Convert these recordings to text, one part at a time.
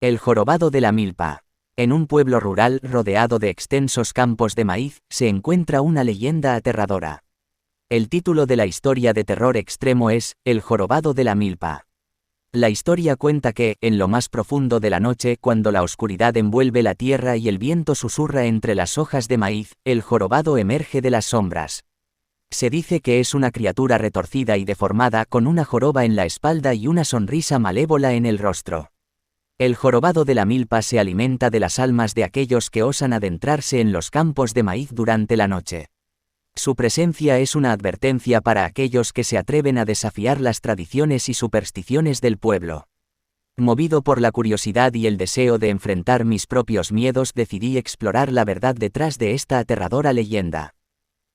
El jorobado de la milpa. En un pueblo rural rodeado de extensos campos de maíz, se encuentra una leyenda aterradora. El título de la historia de terror extremo es El jorobado de la milpa. La historia cuenta que, en lo más profundo de la noche, cuando la oscuridad envuelve la tierra y el viento susurra entre las hojas de maíz, el jorobado emerge de las sombras. Se dice que es una criatura retorcida y deformada con una joroba en la espalda y una sonrisa malévola en el rostro. El jorobado de la milpa se alimenta de las almas de aquellos que osan adentrarse en los campos de maíz durante la noche. Su presencia es una advertencia para aquellos que se atreven a desafiar las tradiciones y supersticiones del pueblo. Movido por la curiosidad y el deseo de enfrentar mis propios miedos, decidí explorar la verdad detrás de esta aterradora leyenda.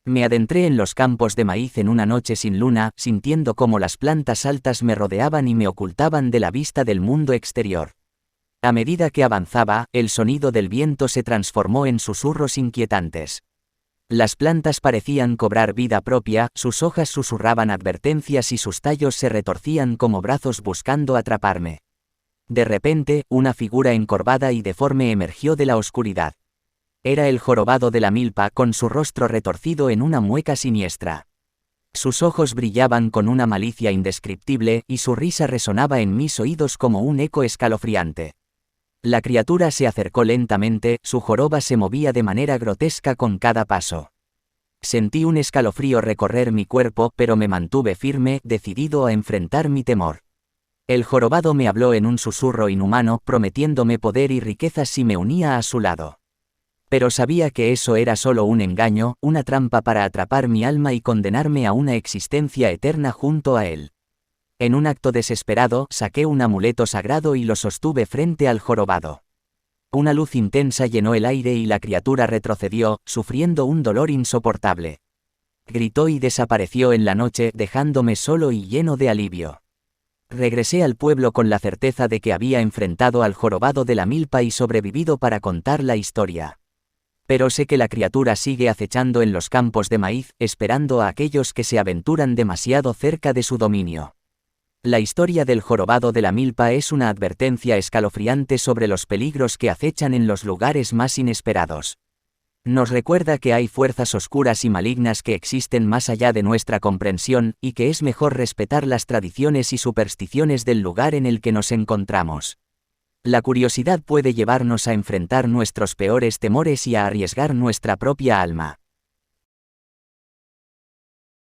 Me adentré en los campos de maíz en una noche sin luna, sintiendo cómo las plantas altas me rodeaban y me ocultaban de la vista del mundo exterior. A medida que avanzaba, el sonido del viento se transformó en susurros inquietantes. Las plantas parecían cobrar vida propia, sus hojas susurraban advertencias y sus tallos se retorcían como brazos buscando atraparme. De repente, una figura encorvada y deforme emergió de la oscuridad. Era el jorobado de la milpa con su rostro retorcido en una mueca siniestra. Sus ojos brillaban con una malicia indescriptible y su risa resonaba en mis oídos como un eco escalofriante. La criatura se acercó lentamente, su joroba se movía de manera grotesca con cada paso. Sentí un escalofrío recorrer mi cuerpo, pero me mantuve firme, decidido a enfrentar mi temor. El jorobado me habló en un susurro inhumano, prometiéndome poder y riquezas si me unía a su lado. Pero sabía que eso era solo un engaño, una trampa para atrapar mi alma y condenarme a una existencia eterna junto a él. En un acto desesperado, saqué un amuleto sagrado y lo sostuve frente al jorobado. Una luz intensa llenó el aire y la criatura retrocedió, sufriendo un dolor insoportable. Gritó y desapareció en la noche, dejándome solo y lleno de alivio. Regresé al pueblo con la certeza de que había enfrentado al jorobado de la milpa y sobrevivido para contar la historia. Pero sé que la criatura sigue acechando en los campos de maíz, esperando a aquellos que se aventuran demasiado cerca de su dominio. La historia del jorobado de la milpa es una advertencia escalofriante sobre los peligros que acechan en los lugares más inesperados. Nos recuerda que hay fuerzas oscuras y malignas que existen más allá de nuestra comprensión, y que es mejor respetar las tradiciones y supersticiones del lugar en el que nos encontramos. La curiosidad puede llevarnos a enfrentar nuestros peores temores y a arriesgar nuestra propia alma.